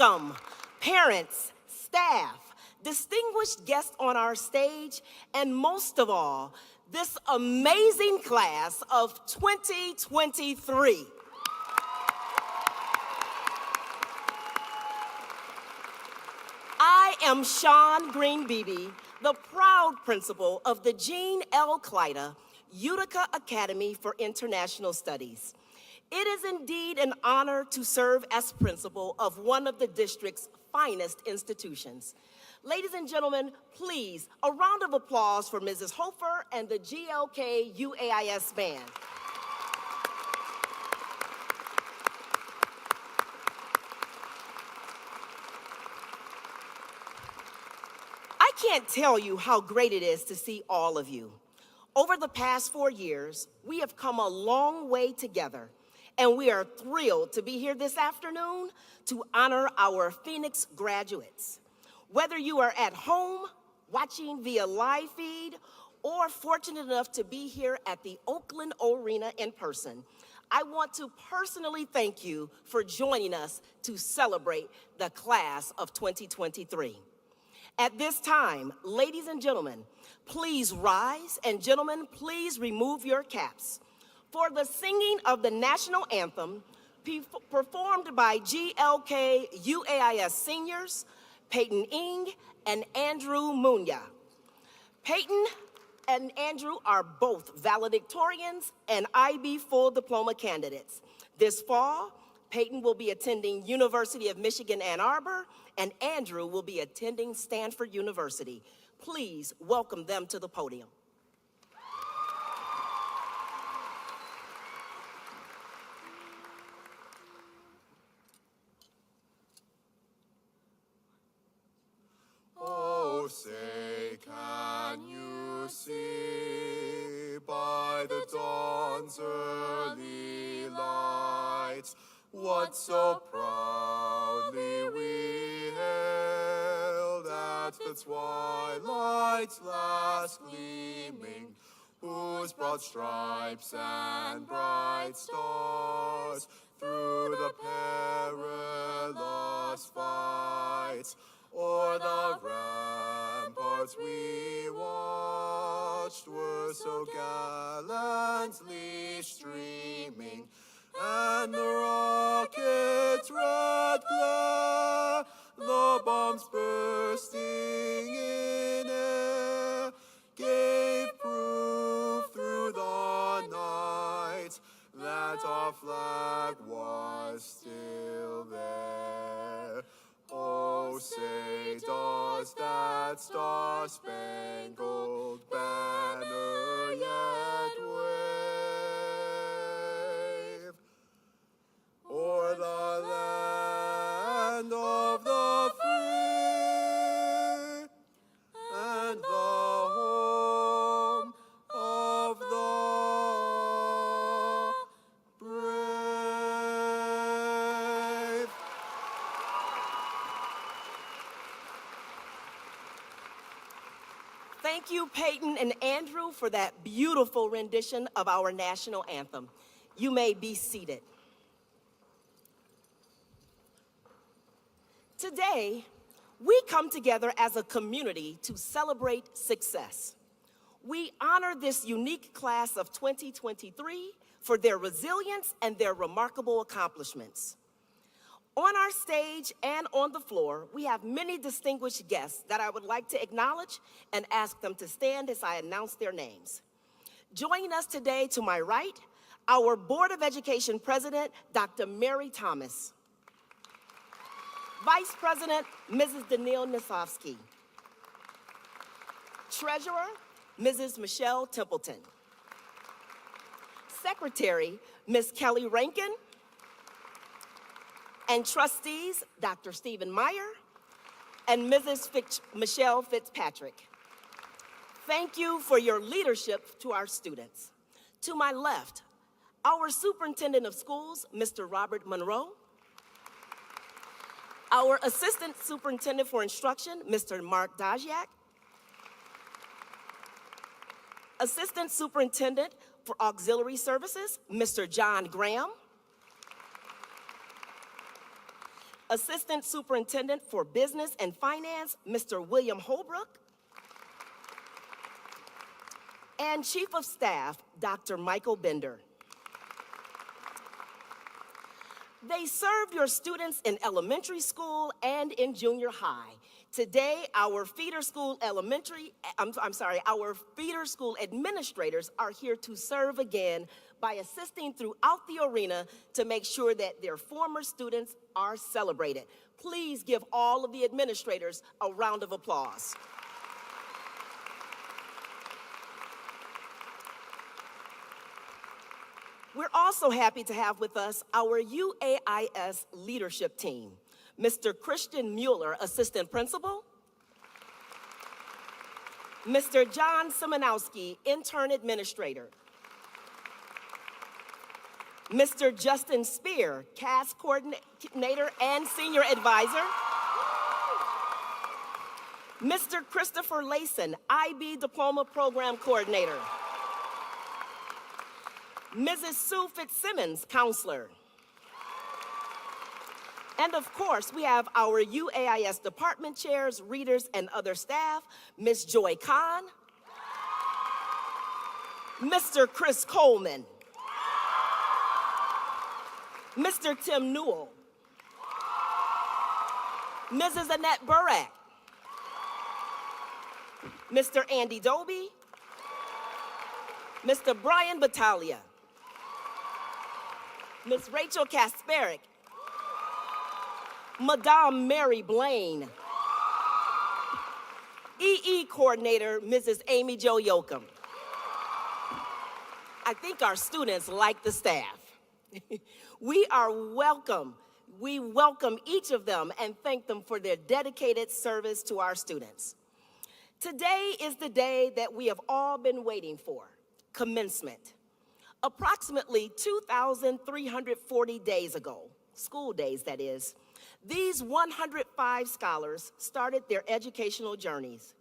welcome parents, staff, distinguished guests on our stage, and most of all, this amazing class of 2023. I am Shawn Green-Beebe, the proud principal of the Jean L. Klida Utica Academy for International Studies. It is indeed an honor to serve as principal of one of the district's finest institutions. Ladies and gentlemen, please, a round of applause for Mrs. Hofer and the GLK UAIS band. I can't tell you how great it is to see all of you. Over the past 4 years, we have come a long way together, and we are thrilled to be here this afternoon to honor our Phoenix graduates. Whether you are at home, watching via live feed, or fortunate enough to be here at the Oakland Arena in person, I want to personally thank you for joining us to celebrate the class of 2023. At this time, ladies and gentlemen, please rise, and gentlemen, please remove your caps for the singing of the national anthem performed by GLK UAIS seniors, Peyton Ng and Andrew Munya. Peyton and Andrew are both valedictorians and IB full diploma candidates. This fall, Peyton will be attending University of Michigan, Ann Arbor, and Andrew will be attending Stanford University. Please welcome them to the podium. Oh, say, can you see by the dawn's early lights what so proudly we hailed at the twilight's last gleaming, whose broad stripes and bright stars through the perilous fights o'er the ramparts we watched were so gallantly streaming, and the rocket's red glare, the bombs bursting in air, gave proof through the night that our flag was still there. Oh, say, does that star-spangled banner yet wave o'er the land of the free and the home of the brave? Thank you, Peyton and Andrew, for that beautiful rendition of our national anthem. You may be seated. Today, we come together as a community to celebrate success. We honor this unique class of 2023 for their resilience and their remarkable accomplishments. On our stage and on the floor, we have many distinguished guests that I would like to acknowledge and ask them to stand as I announce their names. Joining us today to my right, our Board of Education President, Dr. Mary Thomas. Vice President, Mrs. Danielle Nisovsky. Treasurer, Mrs. Michelle Templeton. Secretary, Ms. Kelly Rankin. And trustees, Dr. Stephen Meyer and Mrs. Michelle Fitzpatrick. Thank you for your leadership to our students. To my left, our Superintendent of Schools, Mr. Robert Monroe. Our Assistant Superintendent for Instruction, Mr. Mark Dajiak. Assistant Superintendent for Auxiliary Services, Mr. John Graham. Assistant Superintendent for Business and Finance, Mr. William Holbrook, and Chief of Staff, Dr. Michael Bender. They served your students in elementary school and in junior high. Today, our feeder school administrators are here to serve again by assisting throughout the arena to make sure that their former students are celebrated. Please give all of the administrators a round of applause. We're also happy to have with us our UAIS leadership team. Mr. Christian Mueller, Assistant Principal. Mr. John Simonowski, Intern Administrator. Mr. Justin Spear, CAS Coordinator and Senior Advisor. Mr. Christopher Layson, IB Diploma Program Coordinator. Mrs. Sue Fitzsimmons, Counselor. And of course, we have our UAIS department chairs, readers, and other staff, Ms. Joy Kahn, Mr. Chris Coleman, Mr. Tim Newell, Mrs. Annette Burak, Mr. Andy Doby, Mr. Brian Battaglia, Ms. Rachel Kasperick, Madame Mary Blaine, EE Coordinator, Mrs. Amy Jo Yoakum. I think our students like the staff. We welcome each of them and thank them for their dedicated service to our students. Today is the day that we have all been waiting for, commencement. Approximately 2,340 days ago, school days that is, these 105 scholars started their educational journeys.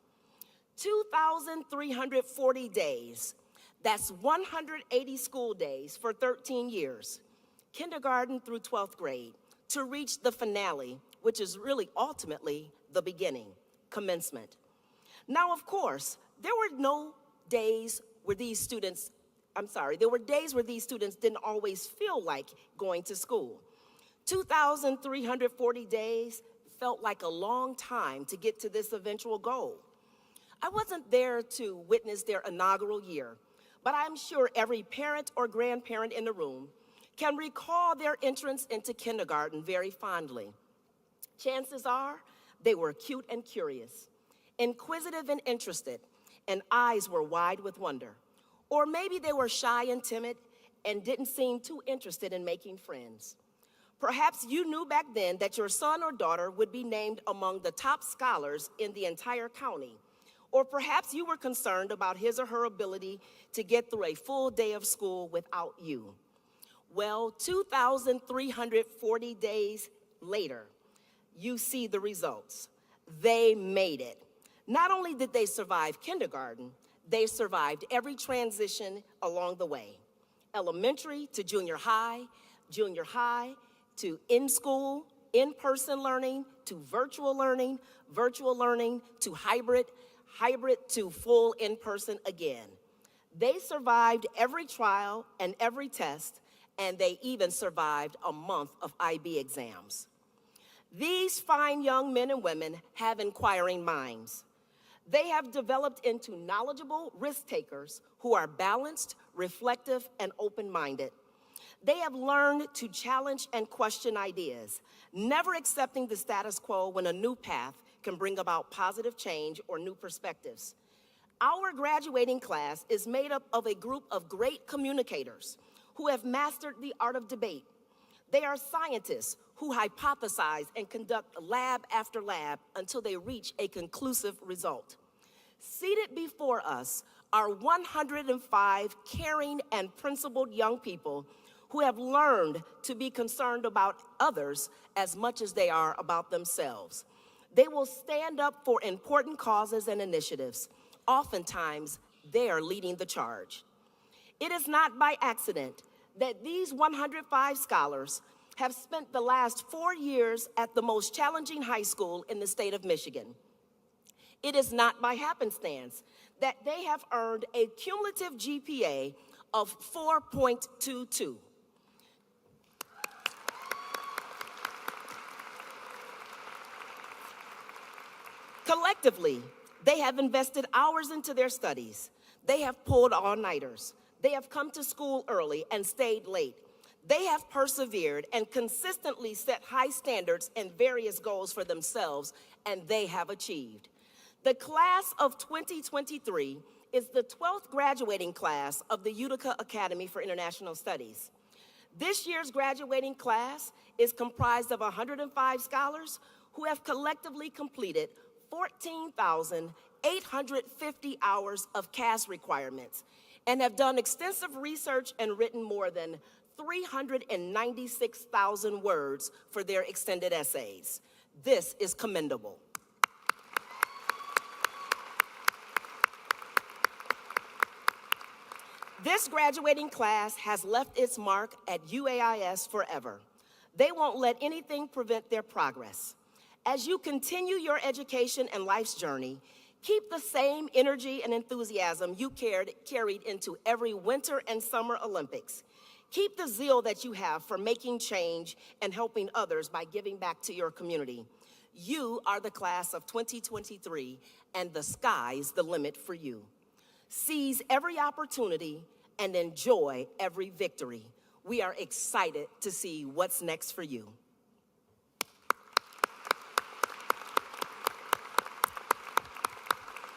2,340 days, that's 180 school days for 13 years, kindergarten through 12th grade, to reach the finale, which is really ultimately the beginning, commencement. Now, of course, there were days where these students didn't always feel like going to school. 2,340 days felt like a long time to get to this eventual goal. I wasn't there to witness their inaugural year, but I'm sure every parent or grandparent in the room can recall their entrance into kindergarten very fondly. Chances are they were cute and curious, inquisitive and interested, and eyes were wide with wonder. Or maybe they were shy and timid and didn't seem too interested in making friends. Perhaps you knew back then that your son or daughter would be named among the top scholars in the entire county. Or perhaps you were concerned about his or her ability to get through a full day of school without you. Well, 2,340 days later, you see the results. They made it. Not only did they survive kindergarten, they survived every transition along the way. Elementary to junior high to in-school, in-person learning, to virtual learning to hybrid to full in-person again. They survived every trial and every test, and they even survived a month of IB exams. These fine young men and women have inquiring minds. They have developed into knowledgeable risk takers who are balanced, reflective, and open-minded. They have learned to challenge and question ideas, never accepting the status quo when a new path can bring about positive change or new perspectives. Our graduating class is made up of a group of great communicators who have mastered the art of debate. They are scientists who hypothesize and conduct lab after lab until they reach a conclusive result. Seated before us are 105 caring and principled young people who have learned to be concerned about others as much as they are about themselves. They will stand up for important causes and initiatives. Oftentimes, they are leading the charge. It is not by accident that these 105 scholars have spent the last 4 years at the most challenging high school in the state of Michigan. It is not by happenstance that they have earned a cumulative GPA of 4.22. Collectively, they have invested hours into their studies. They have pulled all-nighters. They have come to school early and stayed late. They have persevered and consistently set high standards and various goals for themselves, and they have achieved. The class of 2023 is the 12th graduating class of the Utica Academy for International Studies. This year's graduating class is comprised of 105 scholars who have collectively completed 14,850 hours of CAS requirements and have done extensive research and written more than 396,000 words for their extended essays. This is commendable. This graduating class has left its mark at UAIS forever. They won't let anything prevent their progress. As you continue your education and life's journey, keep the same energy and enthusiasm you carried into every Winter and Summer Olympics. Keep the zeal that you have for making change and helping others by giving back to your community. You are the class of 2023, and the sky's the limit for you. Seize every opportunity and enjoy every victory. We are excited to see what's next for you.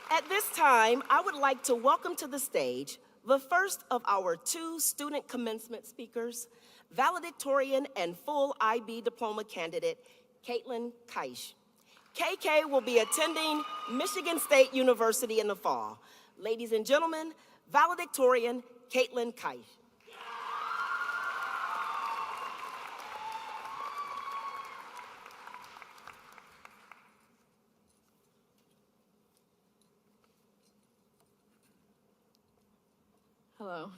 At this time, I would like to welcome to the stage the first of our 2 student commencement speakers, valedictorian and full IB diploma candidate, Caitlin Keish. KK will be attending Michigan State University in the fall. Ladies and gentlemen, valedictorian Caitlin Keish. Hello.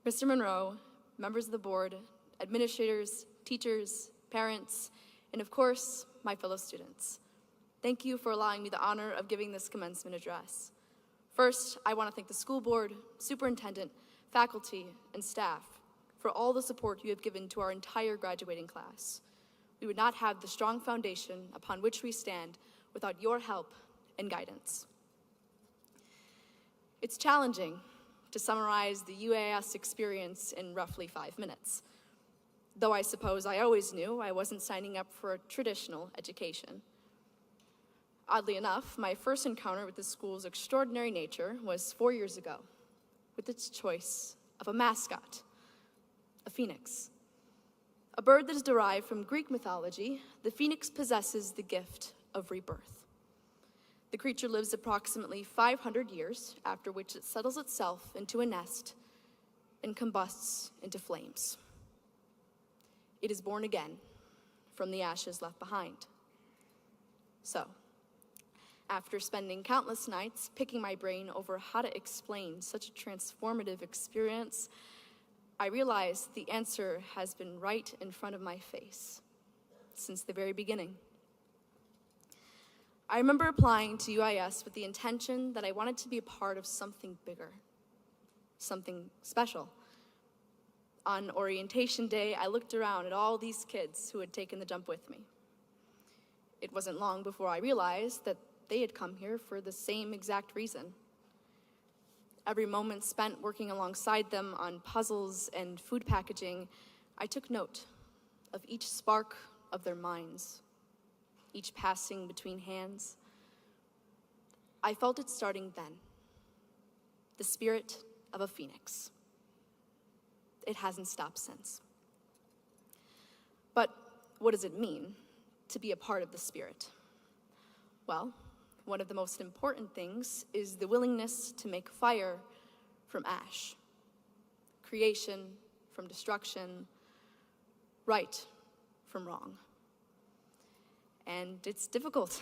Mr. Monroe, members of the board, administrators, teachers, parents, and of course, my fellow students. Thank you for allowing me the honor of giving this commencement address. First, I want to thank the school board, superintendent, faculty, and staff for all the support you have given to our entire graduating class. We would not have the strong foundation upon which we stand without your help and guidance. It's challenging to summarize the UAS experience in roughly 5 minutes, though I suppose I always knew I wasn't signing up for a traditional education. Oddly enough, my first encounter with the school's extraordinary nature was 4 years ago, with its choice of a mascot, a phoenix. A bird that is derived from Greek mythology, the phoenix possesses the gift of rebirth. The creature lives approximately 500 years, after which it settles itself into a nest and combusts into flames. It is born again from the ashes left behind. So, after spending countless nights picking my brain over how to explain such a transformative experience, I realized the answer has been right in front of my face since the very beginning. I remember applying to UIS with the intention that I wanted to be a part of something bigger, something special. On orientation day, I looked around at all these kids who had taken the jump with me. It wasn't long before I realized that they had come here for the same exact reason. Every moment spent working alongside them on puzzles and food packaging, I took note of each spark of their minds, each passing between hands. I felt it starting then, the spirit of a phoenix. It hasn't stopped since. But what does it mean to be a part of the spirit? Well, one of the most important things is the willingness to make fire from ash, creation from destruction, right from wrong. And it's difficult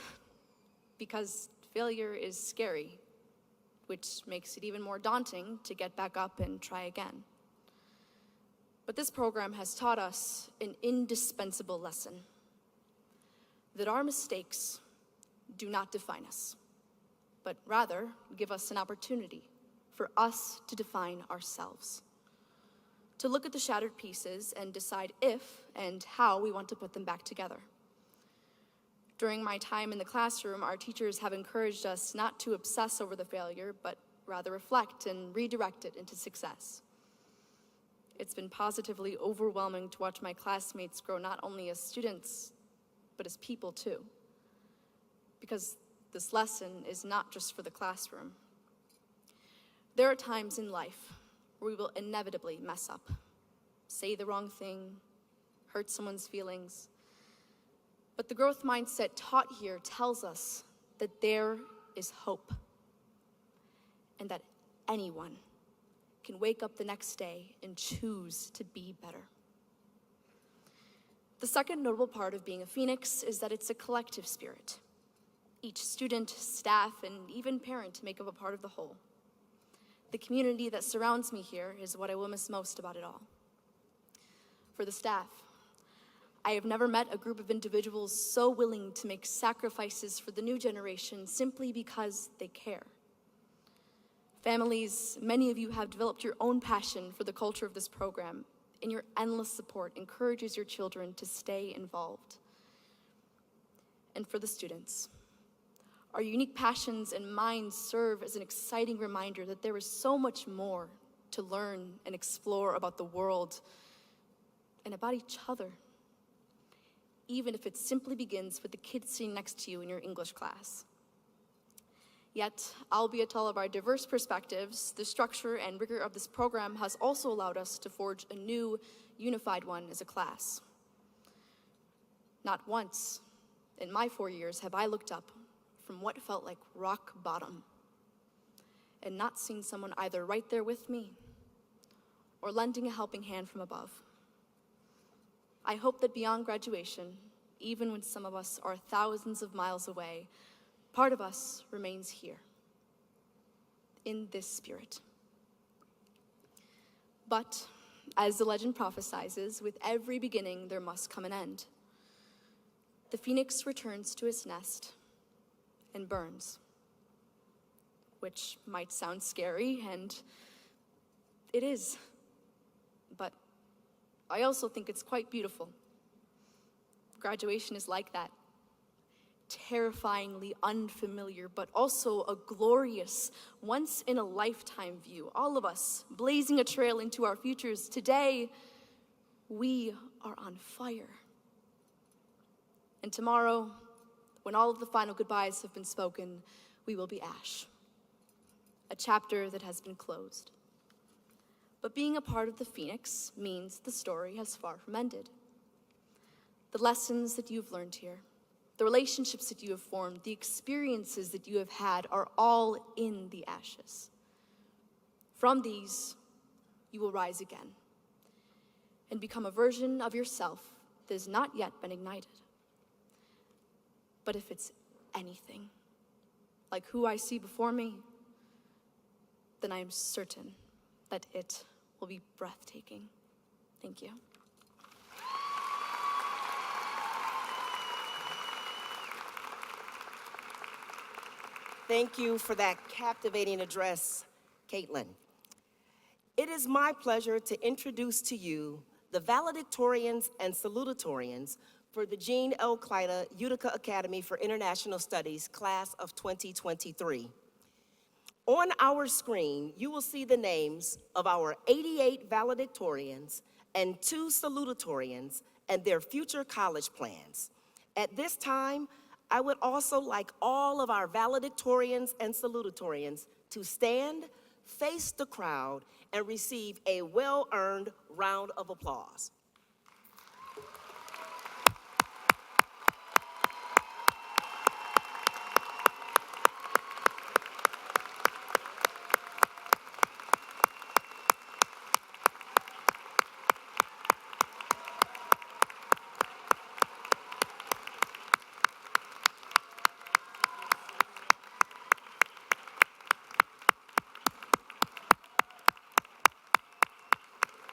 because failure is scary, which makes it even more daunting to get back up and try again. But this program has taught us an indispensable lesson, that our mistakes do not define us, but rather give us an opportunity for us to define ourselves, to look at the shattered pieces and decide if and how we want to put them back together. During my time in the classroom, our teachers have encouraged us not to obsess over the failure, but rather reflect and redirect it into success. It's been positively overwhelming to watch my classmates grow not only as students, but as people too. Because this lesson is not just for the classroom. There are times in life where we will inevitably mess up, say the wrong thing, hurt someone's feelings. But the growth mindset taught here tells us that there is hope, and that anyone can wake up the next day and choose to be better. The second notable part of being a Phoenix is that it's a collective spirit. Each student, staff, and even parent make up a part of the whole. The community that surrounds me here is what I will miss most about it all. For the staff, I have never met a group of individuals so willing to make sacrifices for the new generation simply because they care. Families, many of you have developed your own passion for the culture of this program, and your endless support encourages your children to stay involved. And for the students, our unique passions and minds serve as an exciting reminder that there is so much more to learn and explore about the world and about each other, even if it simply begins with the kid sitting next to you in your English class. Yet, albeit all of our diverse perspectives, the structure and rigor of this program has also allowed us to forge a new, unified one as a class. Not once in my 4 years have I looked up from what felt like rock bottom and not seen someone either right there with me or lending a helping hand from above. I hope that beyond graduation, even when some of us are thousands of miles away, part of us remains here, in this spirit. But, as the legend prophesizes, with every beginning there must come an end. The phoenix returns to its nest and burns, which might sound scary, and it is. But I also think it's quite beautiful. Graduation is like that. Terrifyingly unfamiliar, but also a glorious, once-in-a-lifetime view. All of us blazing a trail into our futures. Today, we are on fire. And tomorrow, when all of the final goodbyes have been spoken, we will be ash. A chapter that has been closed. But being a part of the Phoenix means the story has far from ended. The lessons that you've learned here, the relationships that you have formed, the experiences that you have had are all in the ashes. From these, you will rise again and become a version of yourself that has not yet been ignited. But if it's anything like who I see before me, then I am certain that it will be breathtaking. Thank you. Thank you for that captivating address, Caitlin. It is my pleasure to introduce to you the valedictorians and salutatorians for the Jean L. Klida Utica Academy for International Studies class of 2023. On our screen, you will see the names of our 88 valedictorians and 2 salutatorians and their future college plans. At this time, I would also like all of our valedictorians and salutatorians to stand, face the crowd, and receive a well-earned round of applause.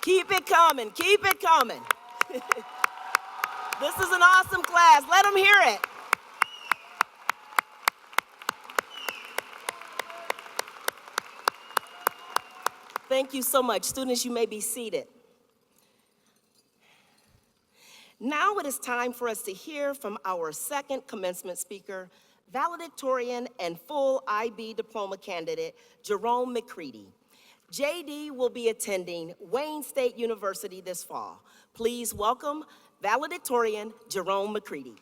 Kia keep it coming, keep it coming. This is an awesome class. Let them hear it. Thank you so much. Students, you may be seated. Now it is time for us to hear from our second commencement speaker, valedictorian and full IB diploma candidate, Jerome McCready. JD will be attending Wayne State University this fall. Please welcome valedictorian Jerome McCready.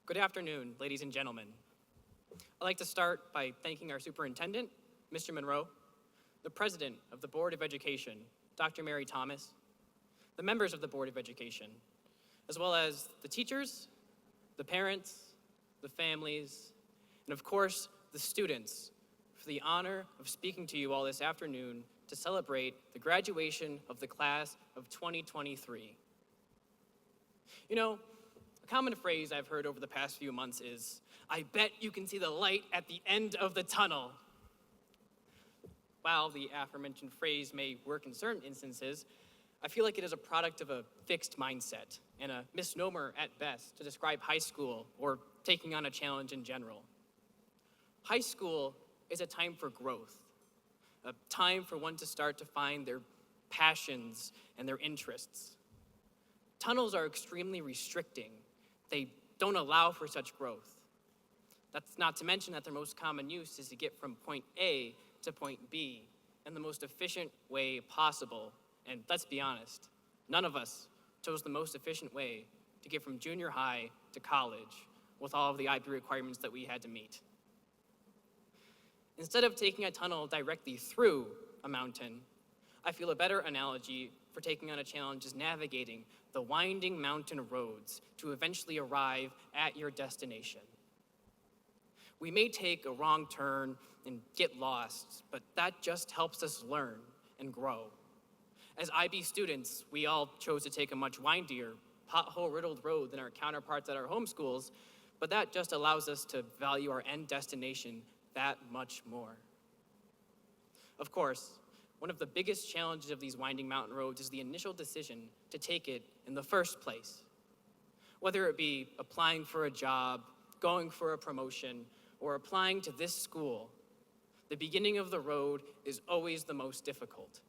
Good afternoon, ladies and gentlemen. I'd like to start by thanking our superintendent, Mr. Monroe, the president of the Board of Education, Dr. Mary Thomas, the members of the Board of Education, as well as the teachers, the parents, the families, and of course, the students, for the honor of speaking to you all this afternoon to celebrate the graduation of the class of 2023. You know, a common phrase I've heard over the past few months is, "I bet you can see the light at the end of the tunnel." While the aforementioned phrase may work in certain instances, I feel like it is a product of a fixed mindset and a misnomer at best to describe high school or taking on a challenge in general. High school is a time for growth, a time for one to start to find their passions and their interests. Tunnels are extremely restricting. They don't allow for such growth. That's not to mention that their most common use is to get from point A to point B in the most efficient way possible. And let's be honest, none of us chose the most efficient way to get from junior high to college with all of the IB requirements that we had to meet. Instead of taking a tunnel directly through a mountain, I feel a better analogy for taking on a challenge is navigating the winding mountain roads to eventually arrive at your destination. We may take a wrong turn and get lost, but that just helps us learn and grow. As IB students, we all chose to take a much windier, pothole-riddled road than our counterparts at our home schools, but that just allows us to value our end destination that much more. Of course, one of the biggest challenges of these winding mountain roads is the initial decision to take it in the first place. Whether it be applying for a job, going for a promotion, or applying to this school, the beginning of the road is always the most difficult.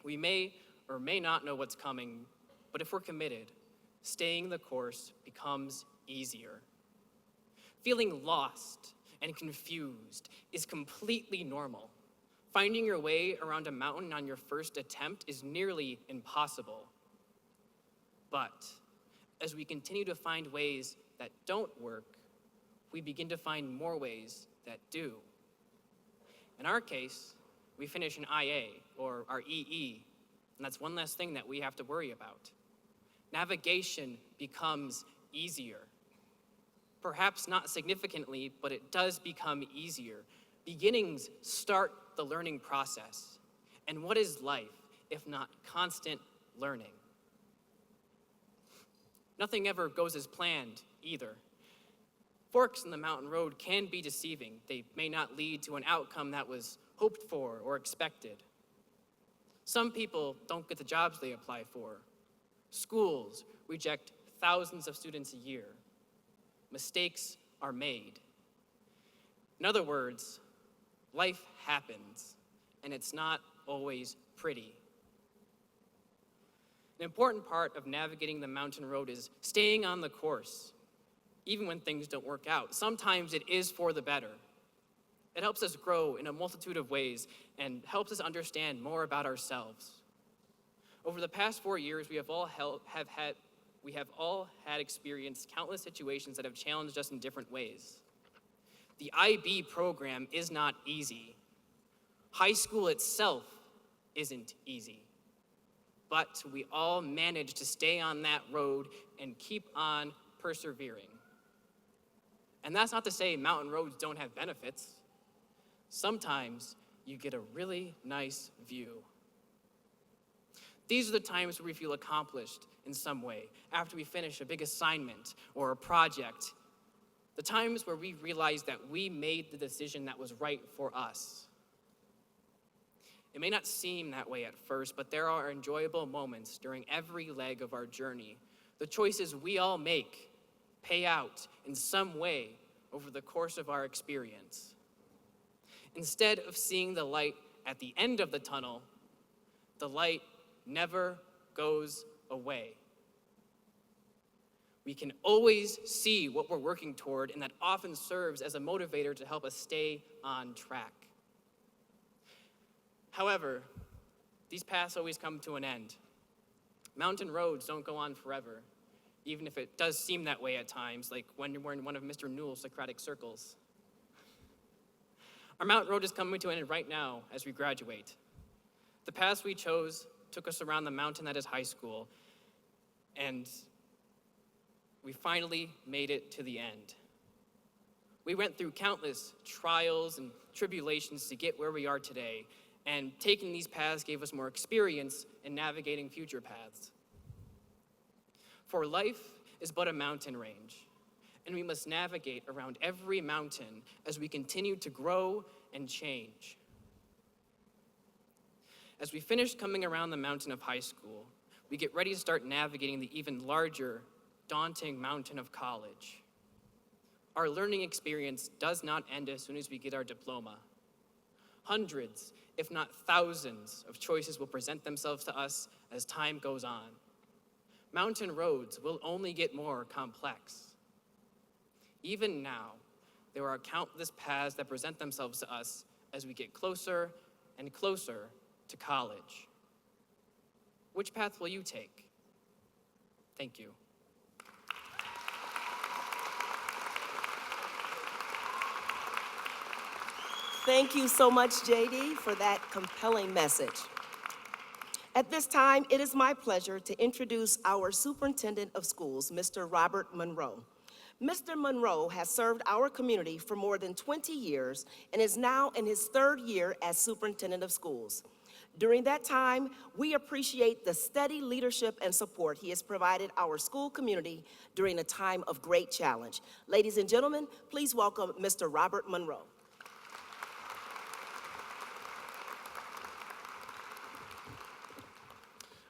We may or may not know what's coming, but if we're committed, staying the course becomes easier. Feeling lost and confused is completely normal. Finding your way around a mountain on your first attempt is nearly impossible. But as we continue to find ways that don't work, we begin to find more ways that do. In our case, we finish an IA, or our EE, and that's one less thing that we have to worry about. Navigation becomes easier. Perhaps not significantly, but it does become easier. Beginnings start the learning process. And what is life if not constant learning? Nothing ever goes as planned either. Forks in the mountain road can be deceiving. They may not lead to an outcome that was hoped for or expected. Some people don't get the jobs they apply for. Schools reject thousands of students a year. Mistakes are made. In other words, life happens, and it's not always pretty. An important part of navigating the mountain road is staying on the course, even when things don't work out. Sometimes it is for the better. It helps us grow in a multitude of ways and helps us understand more about ourselves. Over the past 4 years, we have all had experienced countless situations that have challenged us in different ways. The IB program is not easy. High school itself isn't easy. But we all manage to stay on that road and keep on persevering. And that's not to say mountain roads don't have benefits. Sometimes you get a really nice view. These are the times where we feel accomplished in some way, after we finish a big assignment or a project. The times where we realize that we made the decision that was right for us. It may not seem that way at first, but there are enjoyable moments during every leg of our journey. The choices we all make pay out in some way over the course of our experience. Instead of seeing the light at the end of the tunnel, the light never goes away. We can always see what we're working toward, and that often serves as a motivator to help us stay on track. However, these paths always come to an end. Mountain roads don't go on forever, even if it does seem that way at times, like when we're in one of Mr. Newell's Socratic circles. Our mountain road is coming to an end right now as we graduate. The paths we chose took us around the mountain that is high school, and we finally made it to the end. We went through countless trials and tribulations to get where we are today, and taking these paths gave us more experience in navigating future paths. For life is but a mountain range, and we must navigate around every mountain as we continue to grow and change. As we finish coming around the mountain of high school, we get ready to start navigating the even larger, daunting mountain of college. Our learning experience does not end as soon as we get our diploma. Hundreds, if not thousands, of choices will present themselves to us as time goes on. Mountain roads will only get more complex. Even now, there are countless paths that present themselves to us as we get closer and closer to college. Which path will you take? Thank you. Thank you so much, JD, for that compelling message. At this time, it is my pleasure to introduce our Superintendent of Schools, Mr. Robert Monroe. Mr. Monroe has served our community for more than 20 years and is now in his third year as Superintendent of Schools. During that time, we appreciate the steady leadership and support he has provided our school community during a time of great challenge. Ladies and gentlemen, please welcome Mr. Robert Monroe.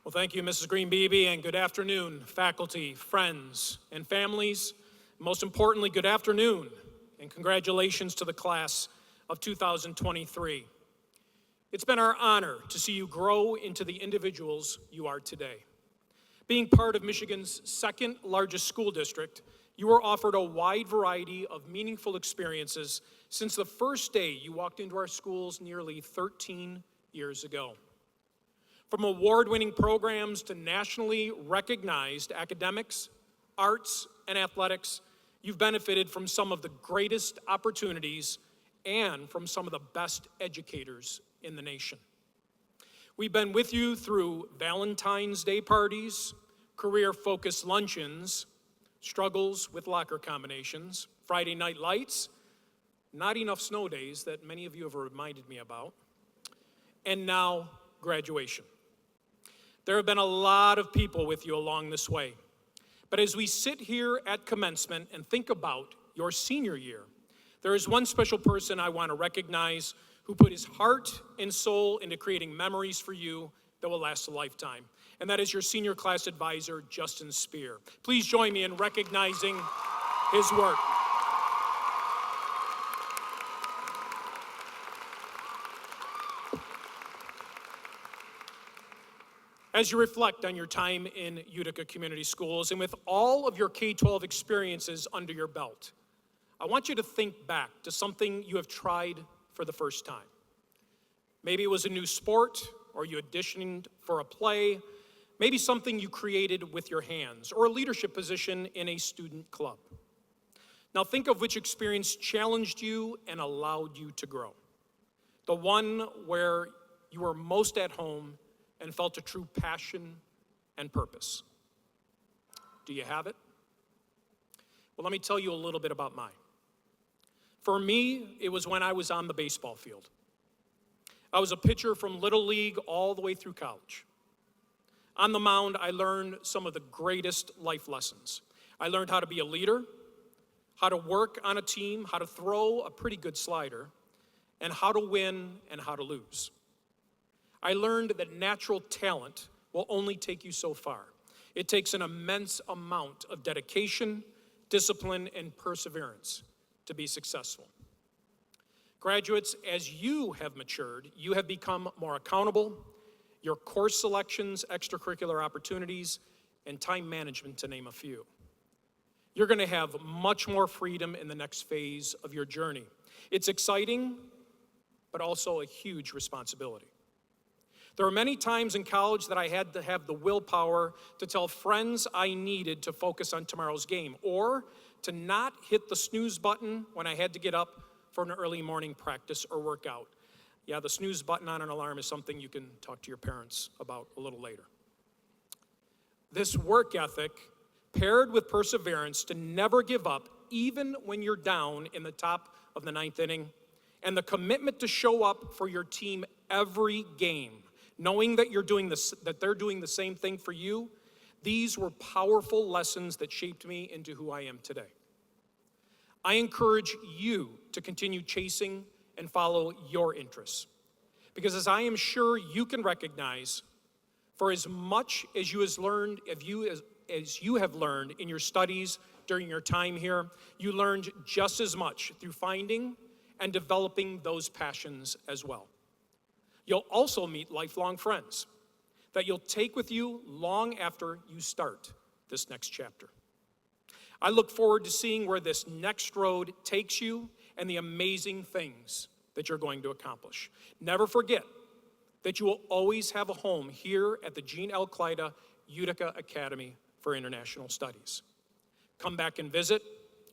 Well, thank you, Mrs. Green-Beebe, and good afternoon, faculty, friends, and families. Most importantly, good afternoon, and congratulations to the class of 2023. It's been our honor to see you grow into the individuals you are today. Being part of Michigan's second largest school district, you were offered a wide variety of meaningful experiences since the first day you walked into our schools nearly 13 years ago. From award-winning programs to nationally recognized academics, arts, and athletics, you've benefited from some of the greatest opportunities and from some of the best educators in the nation. We've been with you through Valentine's Day parties, career-focused luncheons, struggles with locker combinations, Friday night lights, not enough snow days that many of you have reminded me about, and now graduation. There have been a lot of people with you along this way. But as we sit here at commencement and think about your senior year, there is one special person I want to recognize who put his heart and soul into creating memories for you that will last a lifetime. And that is your senior class advisor, Justin Spear. Please join me in recognizing his work. As you reflect on your time in Utica Community Schools and with all of your K-12 experiences under your belt, I want you to think back to something you have tried for the first time. Maybe it was a new sport, or you auditioned for a play, maybe something you created with your hands, or a leadership position in a student club. Now think of which experience challenged you and allowed you to grow. The one where you were most at home and felt a true passion and purpose. Do you have it? Well, let me tell you a little bit about mine. For me, it was when I was on the baseball field. I was a pitcher from Little League all the way through college. On the mound, I learned some of the greatest life lessons. I learned how to be a leader, how to work on a team, how to throw a pretty good slider, and how to win and how to lose. I learned that natural talent will only take you so far. It takes an immense amount of dedication, discipline, and perseverance to be successful. Graduates, as you have matured, you have become more accountable. Your course selections, extracurricular opportunities, and time management, to name a few. You're going to have much more freedom in the next phase of your journey. It's exciting, but also a huge responsibility. There were many times in college that I had to have the willpower to tell friends I needed to focus on tomorrow's game, or to not hit the snooze button when I had to get up for an early morning practice or workout. Yeah, the snooze button on an alarm is something you can talk to your parents about a little later. This work ethic, paired with perseverance to never give up, even when you're down in the top of the ninth inning, and the commitment to show up for your team every game, knowing that they're doing the same thing for you, these were powerful lessons that shaped me into who I am today. I encourage you to continue chasing and follow your interests. Because as I am sure you can recognize, for as much as you have learned in your studies during your time here, you learned just as much through finding and developing those passions as well. You'll also meet lifelong friends that you'll take with you long after you start this next chapter. I look forward to seeing where this next road takes you and the amazing things that you're going to accomplish. Never forget that you will always have a home here at the Gene L. Klida Utica Academy for International Studies. Come back and visit.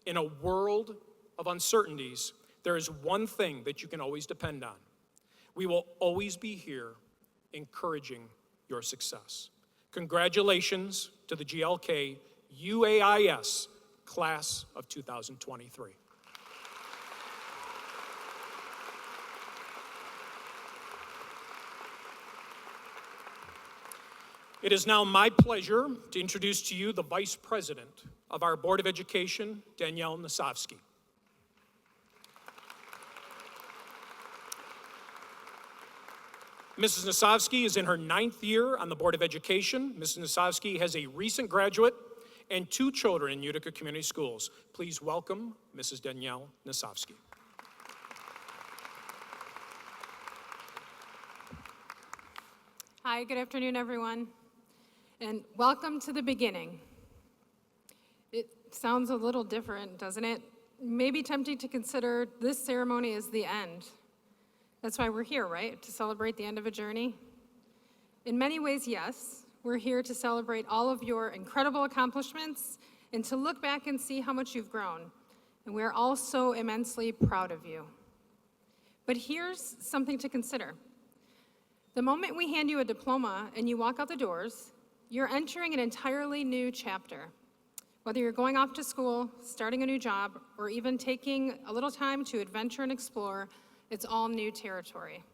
In a world of uncertainties, there is one thing that you can always depend on. We will always be here encouraging your success. Congratulations to the GLK UAIS Class of 2023. It is now my pleasure to introduce to you the Vice President of our Board of Education, Danielle Nosovsky. Mrs. Nosovsky is in her 9th year on the Board of Education. Mrs. Nosovsky has a recent graduate and 2 children in Utica Community Schools. Please welcome Mrs. Danielle Nosovsky. Hi, good afternoon, everyone, and welcome to the beginning. It sounds a little different, doesn't it? Maybe tempting to consider this ceremony as the end. That's why we're here, right? To celebrate the end of a journey? In many ways, yes. We're here to celebrate all of your incredible accomplishments and to look back and see how much you've grown. And we're all so immensely proud of you. But here's something to consider. The moment we hand you a diploma and you walk out the doors, you're entering an entirely new chapter. Whether you're going off to school, starting a new job, or even taking a little time to adventure and explore, it's all new territory.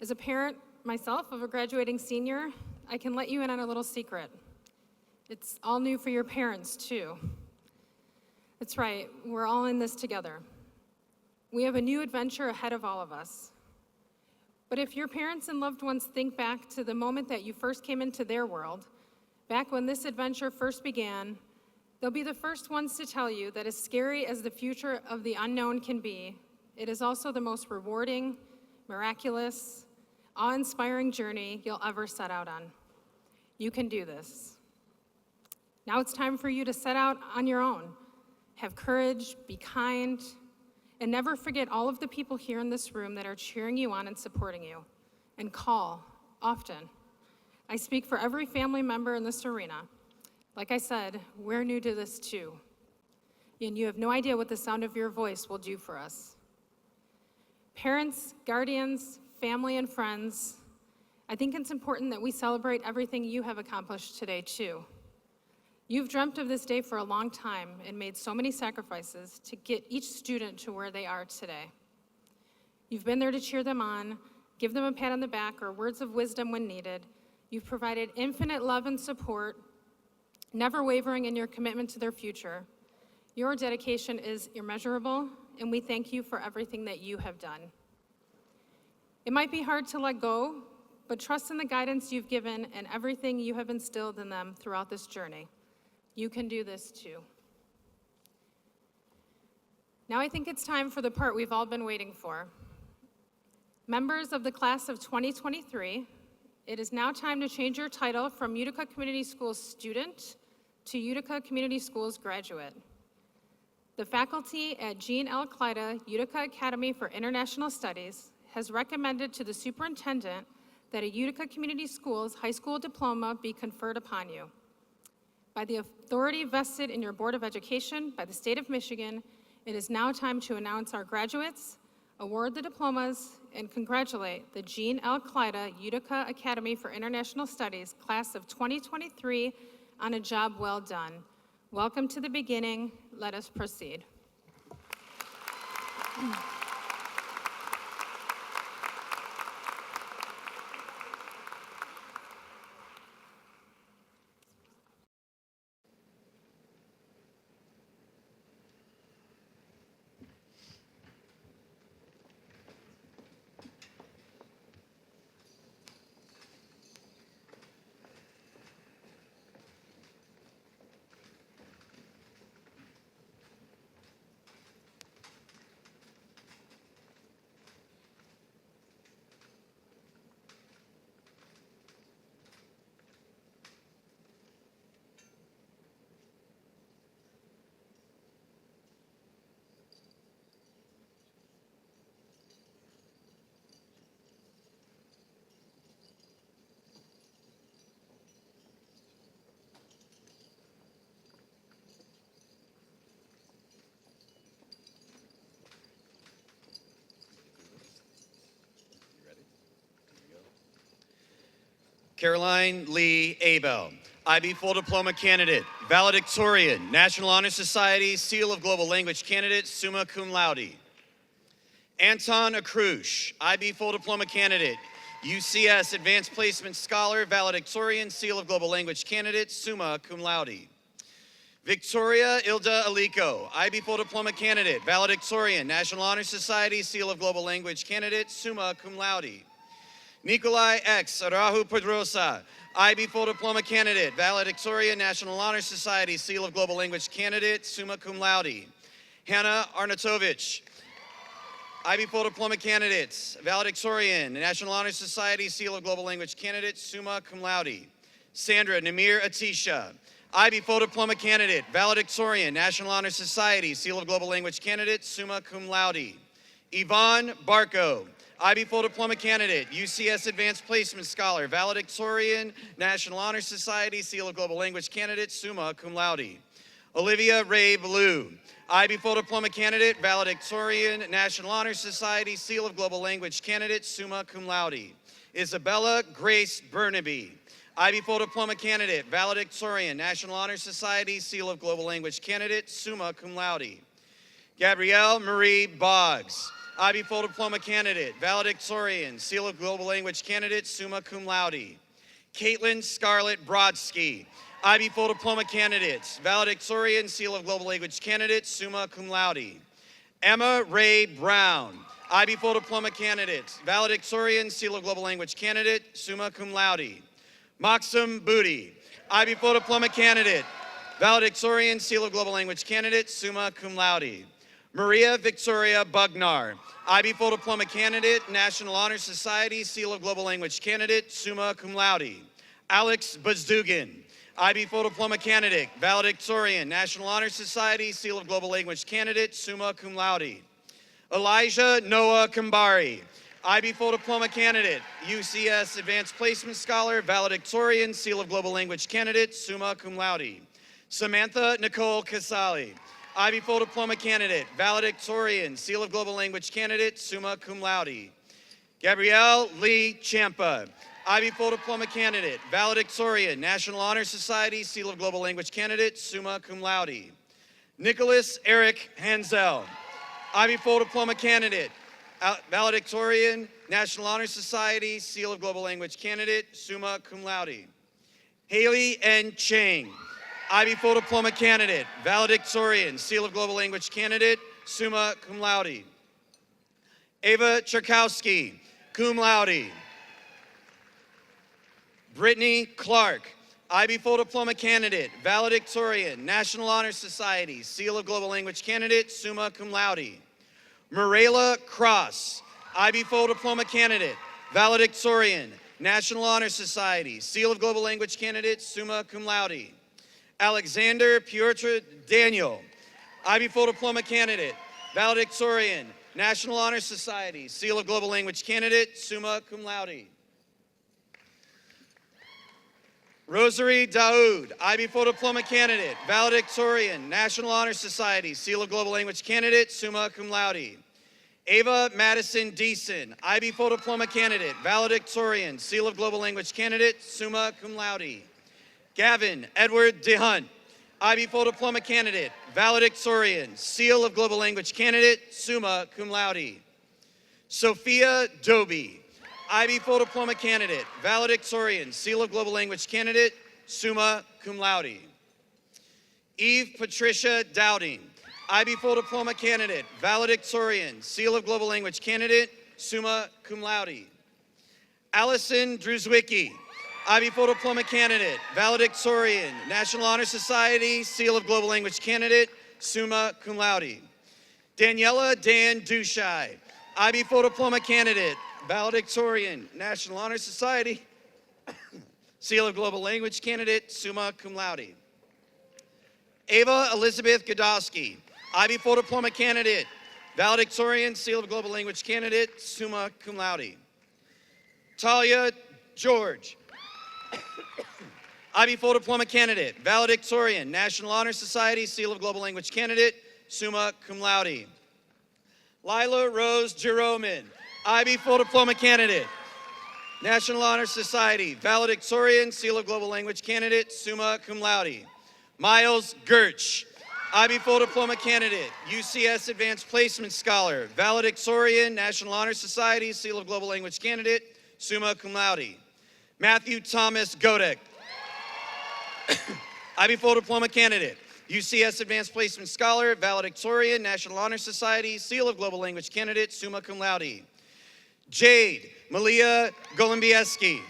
As a parent myself of a graduating senior, I can let you in on a little secret. It's all new for your parents, too. That's right, we're all in this together. We have a new adventure ahead of all of us. But if your parents and loved ones think back to the moment that you first came into their world, back when this adventure first began, they'll be the first ones to tell you that as scary as the future of the unknown can be, it is also the most rewarding, miraculous, awe-inspiring journey you'll ever set out on. You can do this. Now it's time for you to set out on your own. Have courage, be kind, and never forget all of the people here in this room that are cheering you on and supporting you. And call often. I speak for every family member in this arena. Like I said, we're new to this too. And you have no idea what the sound of your voice will do for us. Parents, guardians, family, and friends, I think it's important that we celebrate everything you have accomplished today too. You've dreamt of this day for a long time and made so many sacrifices to get each student to where they are today. You've been there to cheer them on, give them a pat on the back or words of wisdom when needed. You've provided infinite love and support, never wavering in your commitment to their future. Your dedication is immeasurable, and we thank you for everything that you have done. It might be hard to let go, but trust in the guidance you've given and everything you have instilled in them throughout this journey. You can do this too. Now I think it's time for the part we've all been waiting for. Members of the class of 2023, it is now time to change your title from Utica Community Schools student to Utica Community Schools graduate. The faculty at Jean L. Klida Utica Academy for International Studies has recommended to the superintendent that a Utica Community Schools high school diploma be conferred upon you. By the authority vested in your Board of Education by the state of Michigan, it is now time to announce our graduates, award the diplomas, and congratulate the Jean L. Klida Utica Academy for International Studies class of 2023 on a job well done. Welcome to the beginning. Let us proceed. Caroline Lee Abel, IB Full Diploma Candidate, Valedictorian, National Honor Society, Seal of Global Language Candidate, Summa Cum Laude. Anton Akrush, IB Full Diploma Candidate, UCS Advanced Placement Scholar, Valedictorian, Seal of Global Language Candidate, Summa Cum Laude. Victoria Ilda Aliko, IB Full Diploma Candidate, Valedictorian, National Honor Society, Seal of Global Language Candidate, Summa Cum Laude. Nikolai X. Arahu Pedrosa, IB Full Diploma Candidate, Valedictorian, National Honor Society, Seal of Global Language Candidate, Summa Cum Laude. Hannah Arnatovich, IB Full Diploma Candidate, Valedictorian, National Honor Society, Seal of Global Language Candidate, Summa Cum Laude. Sandra Namir Atisha, IB Full Diploma Candidate, Valedictorian, National Honor Society, Seal of Global Language Candidate, Summa Cum Laude. Yvonne Barco, IB Full Diploma Candidate, UCS Advanced Placement Scholar, Valedictorian, National Honor Society, Seal of Global Language Candidate, Summa Cum Laude. Olivia Ray Blue, IB Full Diploma Candidate, Valedictorian, National Honor Society, Seal of Global Language Candidate, Summa Cum Laude. Isabella Grace Burnaby, IB Full Diploma Candidate, Valedictorian, National Honor Society, Seal of Global Language Candidate, Summa Cum Laude. Gabrielle Marie Boggs, IB Full Diploma Candidate, Valedictorian, Seal of Global Language Candidate, Summa Cum Laude. Caitlin Scarlett Brodsky, IB Full Diploma Candidate, Valedictorian, Seal of Global Language Candidate, Summa Cum Laude. Emma Ray Brown, IB Full Diploma Candidate, Valedictorian, Seal of Global Language Candidate, Summa Cum Laude. Maxim Booty, IB Full Diploma Candidate, Valedictorian, Seal of Global Language Candidate, Summa Cum Laude. Maria Victoria Bugnar, IB Full Diploma Candidate, National Honor Society, Seal of Global Language Candidate, Summa Cum Laude. Alex Bazdugan, IB Full Diploma Candidate, Valedictorian, National Honor Society, Seal of Global Language Candidate, Summa Cum Laude. Elijah Noah Kambari, IB Full Diploma Candidate, UCS Advanced Placement Scholar, Valedictorian, Seal of Global Language Candidate, Summa Cum Laude. Samantha Nicole Casali, IB Full Diploma Candidate, Valedictorian, Seal of Global Language Candidate, Summa Cum Laude. Gabrielle Lee Champa, IB Full Diploma Candidate, Valedictorian, National Honor Society, Seal of Global Language Candidate, Summa Cum Laude. Nicholas Eric Hansel, IB Full Diploma Candidate, Valedictorian, National Honor Society, Seal of Global Language candidate, summa cum laude. Haley N. Chang, IB full diploma candidate, valedictorian, Seal of Global Language candidate, summa cum laude. Ava Cherkowski, cum laude. Brittany Clark, IB full diploma candidate, valedictorian, National Honor Society, Seal of Global Language candidate, summa cum laude. Marela Cross, IB full diploma candidate, valedictorian, National Honor Society, Seal of Global Language candidate, summa cum laude. Alexander Piotr Daniel, IB full diploma candidate, valedictorian, National Honor Society, Seal of Global Language candidate, summa cum laude. Rosary Daoud, IB full diploma candidate, valedictorian, National Honor Society, Seal of Global Language candidate, summa cum laude. Ava Madison Deason, IB full diploma candidate, valedictorian, Seal of Global Language candidate, summa cum laude. Gavin Edward DeHunt, IB full diploma candidate, valedictorian, Seal of Global Language candidate, summa cum laude. Sophia Doby, IB full diploma candidate, valedictorian, Seal of Global Language candidate, summa cum laude. Eve Patricia Dowding, IB full diploma candidate, valedictorian, Seal of Global Language candidate, summa cum laude. Allison Druzwicki, IB full diploma candidate, valedictorian, National Honor Society, Seal of Global Language candidate, summa cum laude. Daniela Dan Dushai, IB full diploma candidate, valedictorian, National Honor Society, Seal of Global Language candidate, summa cum laude. Ava Elizabeth Godowski, IB full diploma candidate, valedictorian, Seal of Global Language candidate, summa cum laude. Talia George, IB full diploma candidate, valedictorian, National Honor Society, Seal of Global Language candidate, summa cum laude. Lila Rose Jeromin, IB full diploma candidate, National Honor Society, valedictorian, Seal of Global Language candidate, summa cum laude. Miles Gertsch, IB full diploma candidate, UCS Advanced Placement Scholar, valedictorian, National Honor Society, Seal of Global Language candidate, summa cum laude. Matthew Thomas Godek, IB full diploma candidate, UCS Advanced Placement Scholar, valedictorian, National Honor Society, Seal of Global Language candidate, summa cum laude. Jade Malia Golombieski,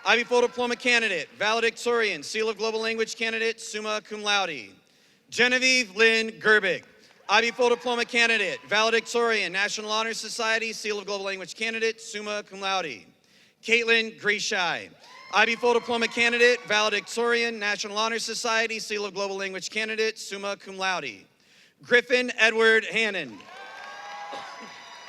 IB full diploma candidate, valedictorian, Seal of Global Language candidate, summa cum laude. Genevieve Lynn Gerbic, IB full diploma candidate, valedictorian, National Honor Society, Seal of Global Language candidate, summa cum laude. Caitlin Grishai, IB full diploma candidate, valedictorian, National Honor Society, Seal of Global Language candidate, summa cum laude. Griffin Edward Hannon,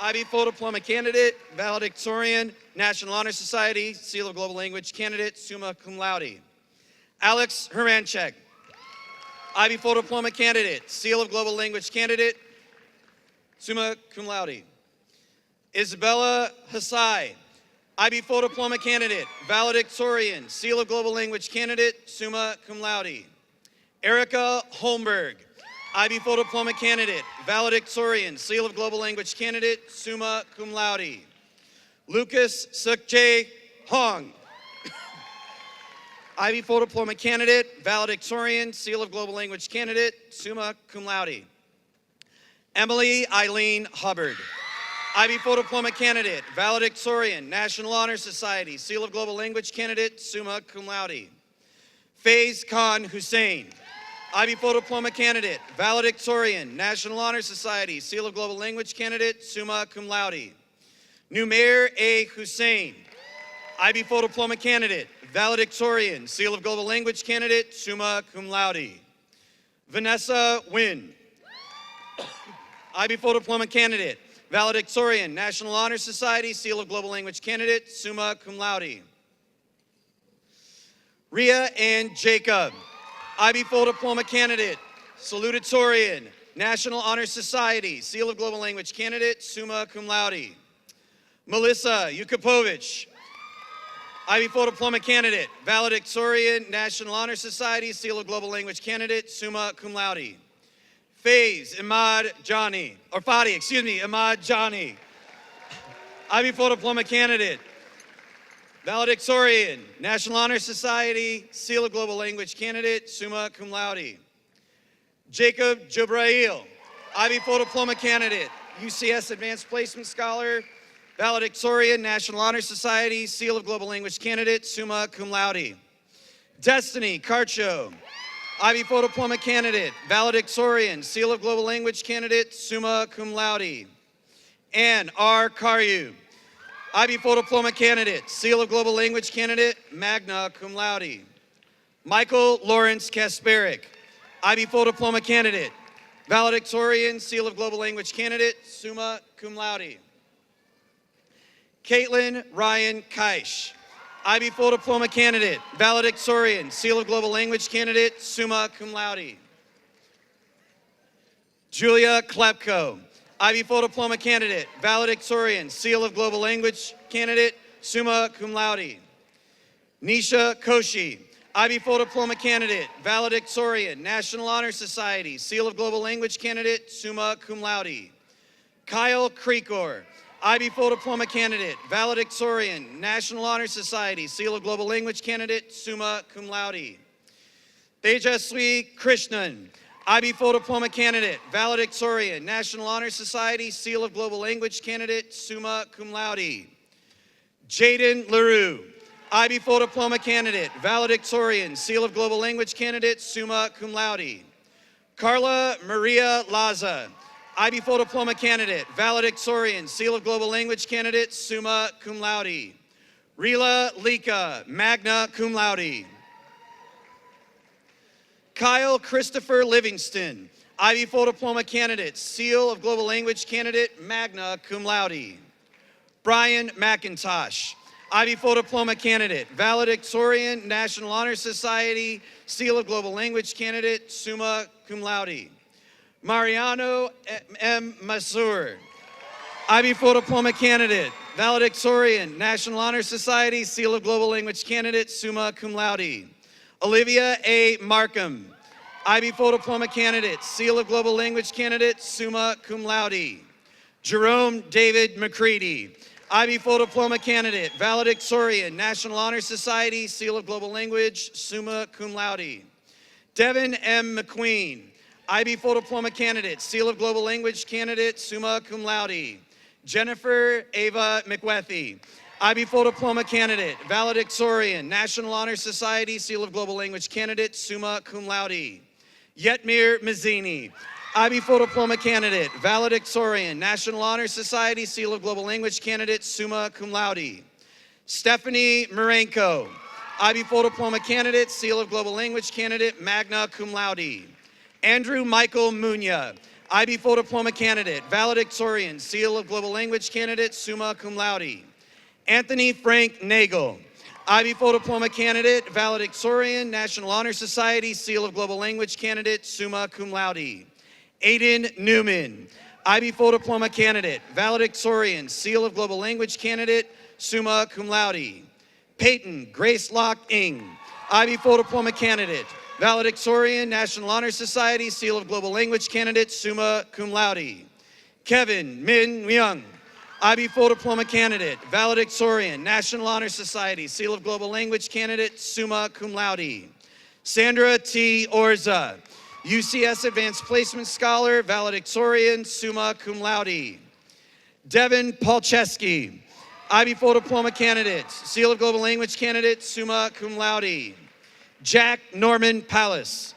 IB full diploma candidate, valedictorian, National Honor Society, Seal of Global Language candidate, summa cum laude. Alex Heranchek, IB full diploma candidate, Seal of Global Language candidate, summa cum laude. Isabella Hasai, IB full diploma candidate, valedictorian, Seal of Global Language candidate, summa cum laude. Erica Holmberg, IB full diploma candidate, valedictorian, Seal of Global Language candidate, summa cum laude. Lucas Sukjae Hong, IB full diploma candidate, valedictorian, Seal of Global Language candidate, summa cum laude. Emily Eileen Hubbard, IB full diploma candidate, valedictorian, National Honor Society, Seal of Global Language candidate, summa cum laude. Faiz Khan Hussein, IB full diploma candidate, valedictorian, National Honor Society, Seal of Global Language candidate, summa cum laude. Numair A. Hussein, IB full diploma candidate, valedictorian, Seal of Global Language candidate, summa cum laude. Vanessa Nguyen, IB full diploma candidate, valedictorian, National Honor Society, Seal of Global Language candidate, summa cum laude. Rhea Ann Jacob, IB full diploma candidate, salutatorian, National Honor Society, Seal of Global Language candidate, summa cum laude. Melissa Yukapovich, IB full diploma candidate, valedictorian, National Honor Society, Seal of Global Language candidate, summa cum laude. Faiz Ahmad Jani, Ahmad Jani, IB full diploma candidate, valedictorian, National Honor Society, Seal of Global Language candidate, summa cum laude. Jacob Jobrail, IB full diploma candidate, UCS Advanced Placement Scholar, valedictorian, National Honor Society, Seal of Global Language candidate, summa cum laude. Destiny Carcho, IB full diploma candidate, valedictorian, Seal of Global Language candidate, summa cum laude. Ann R. Karyu, IB full diploma candidate, Seal of Global Language candidate, magna cum laude. Michael Lawrence Kasperick, IB full diploma candidate, valedictorian, Seal of Global Language candidate, summa cum laude. Caitlin Ryan Kaish, IB full diploma candidate, valedictorian, Seal of Global Language candidate, summa cum laude. Julia Klepko, IB full diploma candidate, valedictorian, Seal of Global Language candidate, summa cum laude. Nisha Koshi, IB full diploma candidate, valedictorian, National Honor Society, Seal of Global Language candidate, summa cum laude. Kyle Creekor, IB full diploma candidate, valedictorian, National Honor Society, Seal of Global Language candidate, summa cum laude. Tejaswi Krishnan, IB full diploma candidate, valedictorian, National Honor Society, Seal of Global Language candidate, summa cum laude. Jaden LaRue, IB full diploma candidate, valedictorian, Seal of Global Language candidate, summa cum laude. Carla Maria Laza, IB full diploma candidate, valedictorian, Seal of Global Language candidate, summa cum laude. Rila Lika, magna cum laude. Kyle Christopher Livingston, IB full diploma candidate, Seal of Global Language candidate, magna cum laude. Brian McIntosh, IB full diploma candidate, valedictorian, National Honor Society, Seal of Global Language candidate, summa cum laude. Mariano M. Masur, IB full diploma candidate, valedictorian, National Honor Society, Seal of Global Language candidate, summa cum laude. Olivia A. Markham, IB full diploma candidate, Seal of Global Language candidate, summa cum laude. Jerome David McCready, IB full diploma candidate, valedictorian, National Honor Society, Seal of Global Language, summa cum laude. Devin M. McQueen, IB full diploma candidate, Seal of Global Language candidate, summa cum laude. Jennifer Ava McWethy, IB full diploma candidate, valedictorian, National Honor Society, Seal of Global Language candidate, summa cum laude. Yetmir Mazzini, IB full diploma candidate, valedictorian, National Honor Society, Seal of Global Language candidate, summa cum laude. Stephanie Marenko, IB full diploma candidate, Seal of Global Language candidate, magna cum laude. Andrew Michael Munya, IB full diploma candidate, valedictorian, Seal of Global Language candidate, summa cum laude. Anthony Frank Nagel, IB full diploma candidate, valedictorian, National Honor Society, Seal of Global Language candidate, summa cum laude. Aiden Newman, IB full diploma candidate, valedictorian, Seal of Global Language candidate, summa cum laude. Peyton Grace Lock Ing, IB full diploma candidate, valedictorian, National Honor Society, Seal of Global Language candidate, summa cum laude. Kevin Min Myung, IB full diploma candidate, valedictorian, National Honor Society, Seal of Global Language candidate, summa cum laude. Sandra T. Orza, UCS Advanced Placement Scholar, valedictorian, summa cum laude. Devin Palczewski, IB full diploma candidate, Seal of Global Language candidate, summa cum laude. Jack Norman Pallas,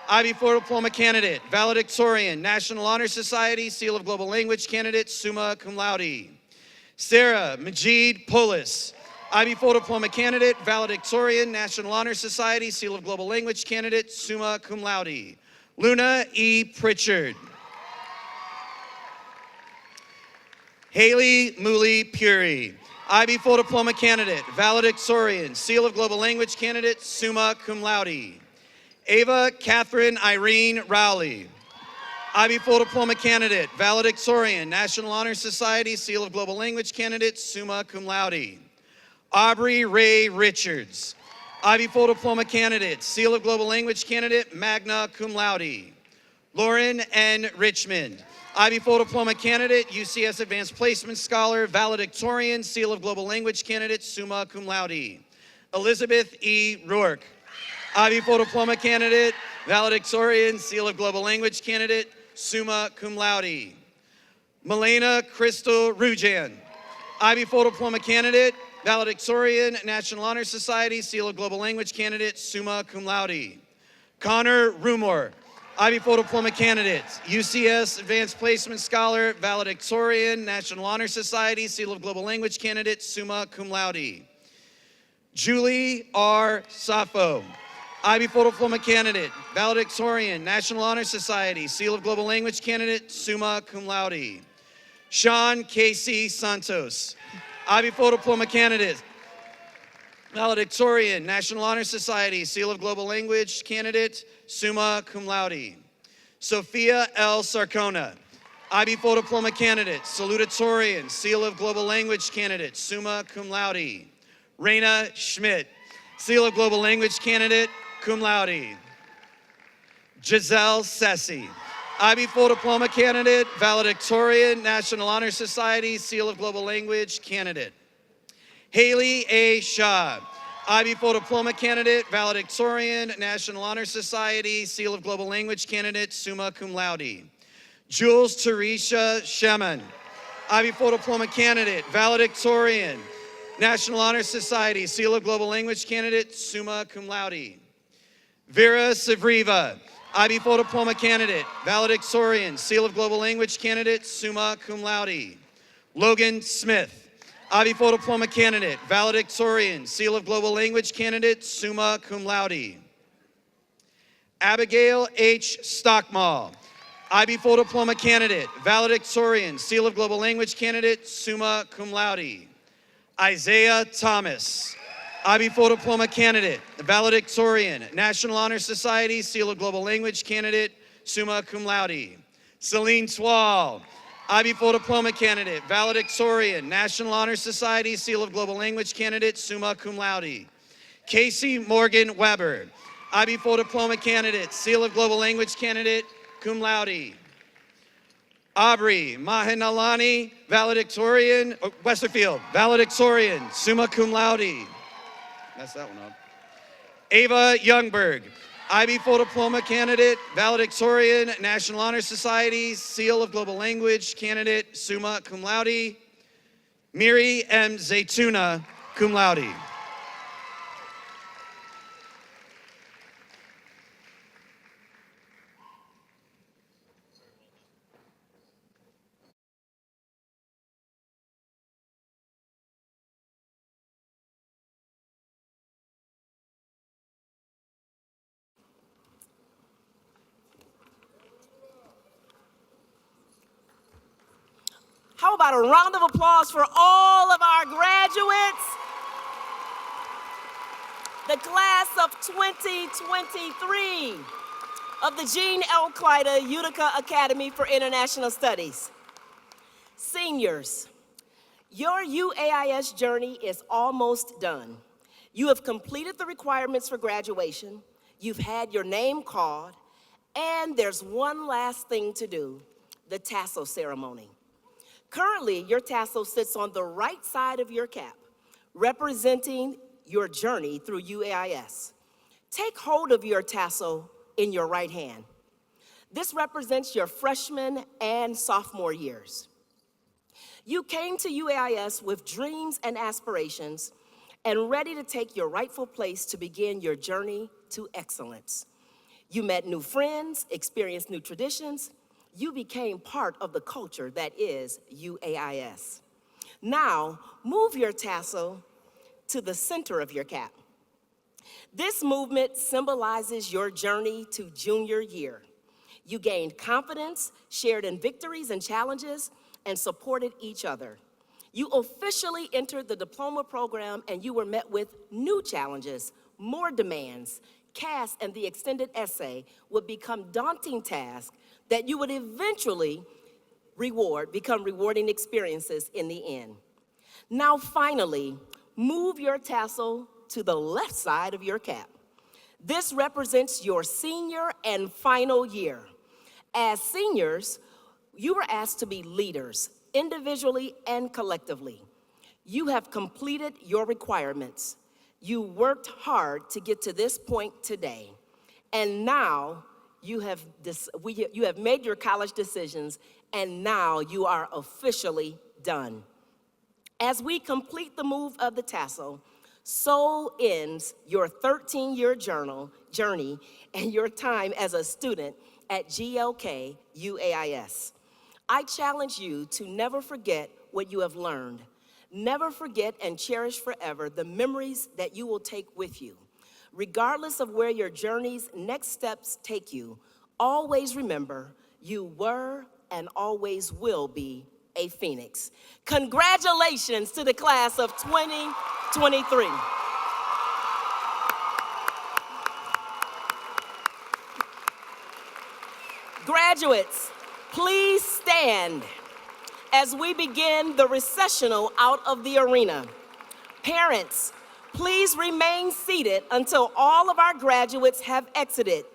IB full diploma candidate, valedictorian, National Honor Society, Seal of Global Language candidate, summa cum laude. Sarah Majid Polis, IB full diploma candidate, valedictorian, National Honor Society, Seal of Global Language candidate, summa cum laude. Luna E. Pritchard. Haley Mooley Puri, IB full diploma candidate, valedictorian, Seal of Global Language candidate, summa cum laude. Ava Catherine Irene Rowley, IB full diploma candidate, valedictorian, National Honor Society, Seal of Global Language candidate, summa cum laude. Aubrey Ray Richards, IB full diploma candidate, Seal of Global Language candidate, magna cum laude. Lauren N. Richmond, IB Full Diploma candidate, UCS Advanced Placement Scholar, valedictorian, Seal of Global Language candidate, summa cum laude. Elizabeth E. Rourke, IB Full Diploma candidate, valedictorian, Seal of Global Language candidate, summa cum laude. Milena Crystal Rujan, IB Full Diploma candidate, valedictorian, National Honor Society, Seal of Global Language candidate, summa cum laude. Connor Rumor, IB Full Diploma candidate, UCS Advanced Placement Scholar, valedictorian, National Honor Society, Seal of Global Language candidate, summa cum laude. Julie R. Sappho, IB Full Diploma candidate, valedictorian, National Honor Society, Seal of Global Language candidate, summa cum laude. Sean Casey Santos, IB Full Diploma candidate, valedictorian, National Honor Society, Seal of Global Language candidate, summa cum laude. Sophia L. Sarcona, IB Full Diploma candidate, salutatorian, Seal of Global Language candidate, summa cum laude. Raina Schmidt, Seal of Global Language candidate, cum laude. Giselle Sessi, IB Full Diploma candidate, valedictorian, National Honor Society, Seal of Global Language candidate. Haley A. Shaw, IB Full Diploma candidate, valedictorian, National Honor Society, Seal of Global Language candidate, summa cum laude. Jules Teresha Shemin, IB Full Diploma candidate, valedictorian, National Honor Society, Seal of Global Language candidate, summa cum laude. Vera Savriva, IB Full Diploma candidate, valedictorian, Seal of Global Language candidate, summa cum laude. Logan Smith, IB Full Diploma candidate, valedictorian, Seal of Global Language candidate, summa cum laude. Abigail H. Stockmall, IB Full Diploma candidate, valedictorian, Seal of Global Language candidate, summa cum laude. Isaiah Thomas, IB Full Diploma candidate, valedictorian, National Honor Society, Seal of Global Language candidate, summa cum laude. Celine Twall, IB Full Diploma candidate, valedictorian, National Honor Society, Seal of Global Language candidate, summa cum laude. Casey Morgan Weber, IB Full Diploma candidate, Seal of Global Language candidate, cum laude. Aubrey Mahinalani, valedictorian, Westerfield, valedictorian, summa cum laude. Messed that one up. Ava Youngberg, IB Full Diploma candidate, valedictorian, National Honor Society, Seal of Global Language candidate, summa cum laude. Miri M. Zaytuna, cum laude. How about a round of applause for all of our graduates? The class of 2023 of the Jean L. Klida Utica Academy for International Studies. Seniors, your UAIS journey is almost done. You have completed the requirements for graduation, you've had your name called, and there's one last thing to do, the tassel ceremony. Currently, your tassel sits on the right side of your cap, representing your journey through UAIS. Take hold of your tassel in your right hand. This represents your freshman and sophomore years. You came to UAIS with dreams and aspirations and ready to take your rightful place to begin your journey to excellence. You met new friends, experienced new traditions. You became part of the culture that is UAIS. Now, move your tassel to the center of your cap. This movement symbolizes your journey to junior year. You gained confidence, shared in victories and challenges, and supported each other. You officially entered the diploma program and you were met with new challenges, more demands. CAS and the extended essay would become daunting tasks that you would eventually become rewarding experiences in the end. Now finally, move your tassel to the left side of your cap. This represents your senior and final year. As seniors, you were asked to be leaders, individually and collectively. You have completed your requirements. You worked hard to get to this point today. And now you have made your college decisions, and now you are officially done. As we complete the move of the tassel, so ends your 13-year journey and your time as a student at GLK UAIS. I challenge you to never forget what you have learned. Never forget and cherish forever the memories that you will take with you. Regardless of where your journey's next steps take you, always remember you were and always will be a Phoenix. Congratulations to the class of 2023. Graduates, please stand as we begin the recessional out of the arena. Parents, please remain seated until all of our graduates have exited.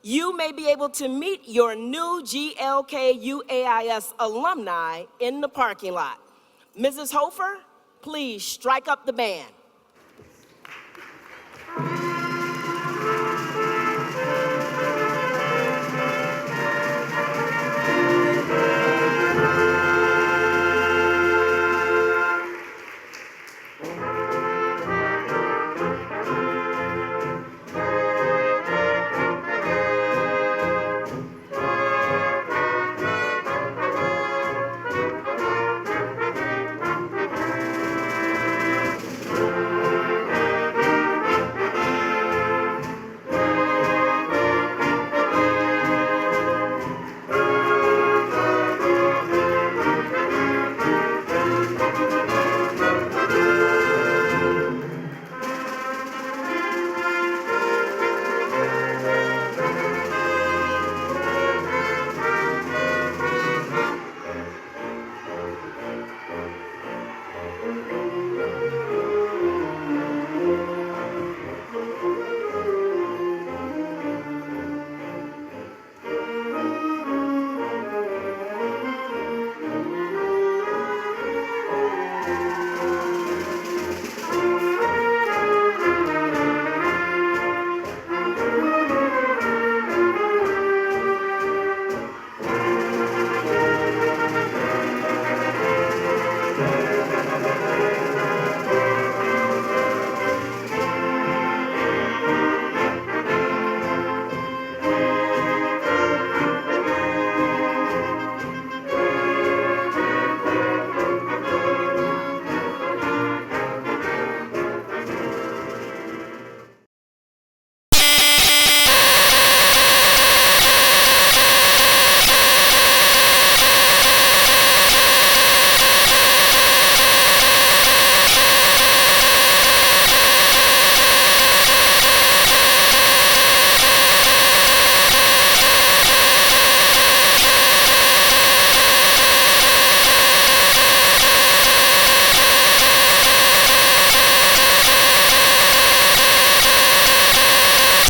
You may be able to meet your new GLK UAIS alumni in the parking lot. Mrs. Hofer, please strike up the band.